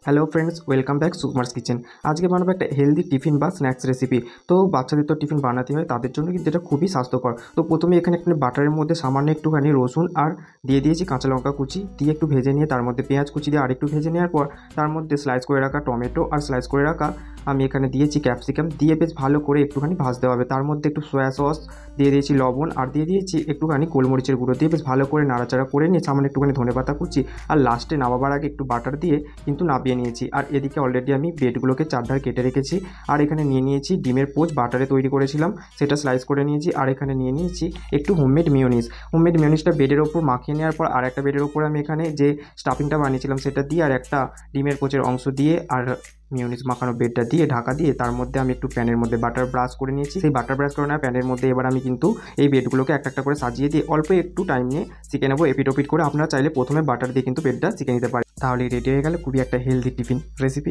Hello friends, welcome back Sukumar's kitchen. আজকে বানাবো একটা হেলদি টিফিন বা স্ন্যাক্স রেসিপি। তো বাচ্চাদের তো টিফিন বানাতে হয়, তাদের জন্য কিন্তু এটা খুবই স্বাস্থ্যকর। তো প্রথমে এখানে একটা বাটারের মধ্যে সামান্য একটুখানি রসুন আর দিয়ে দিয়েছি কাঁচা লঙ্কা কুচি, দিয়ে একটু ভেজে নিয়ে তার মধ্যে পেঁয়াজ কুচি দিয়ে আরেকটু ভেজে নেওয়ার পর তার মধ্যে স্লাইস করে রাখা টমেটো আর স্লাইস করে রাখা আমি এখানে দিয়েছি ক্যাপসিকাম দিয়ে বেশ ভালো করে একটুখানি ভাজতে হবে। তার মধ্যে একটু সয়া সস দিয়ে দিয়েছি, লবণ আর দিয়ে দিয়েছি একটুখানি গোলমরিচের গুঁড়ো দিয়ে বেশ ভালো করে নাড়াচাড়া করে নিয়ে সামান্য একটুখানি ধনেপাতা কুচি আর লাস্টে নামাবার আগে একটু বাটার দিয়ে কিন্তু নামিয়ে নিয়েছি। আর এদিকে অলরেডি আমি ব্রেডগুলোকে চারধার কেটে রেখেছি। আর এখানে নিয়ে নিয়েছি ডিমের পোচ, বাটারে তৈরি করেছিলাম সেটা স্লাইস করে নিয়েছি। আর এখানে নিয়ে নিয়েছি একটু হোমমেড মিওনিজটা ব্রেডের ওপর মাখিয়ে নেওয়ার পর আর একটা ব্রেডের ওপর আমি এখানে যে স্টাফিংটা বানিয়েছিলাম সেটা দিয়ে আর একটা ডিমের পোচের অংশ দিয়ে আর মিওনিজ মাখানো ব্রেডটা দিয়ে ঢাকা দিয়ে তার মধ্যে আমি একটু প্যানের মধ্যে বাটার ব্রাশ করে নিয়েছি। সেই বাটার ব্রাশ করে নেওয়া প্যানের মধ্যে এবার আমি কিন্তু এই ব্রেডগুলোকে একটা একটা করে সাজিয়ে দিয়ে অল্প একটু টাইম নিয়ে শিখে নেবো এপিট ওপিট করে। আপনারা চাইলে প্রথমে বাটার দিয়ে কিন্তু ব্রেডটা শিখে নিতে পারেন, তাহলে রেডি হয়ে গেলে খুবই একটা হেলদি টিফিন রেসিপি।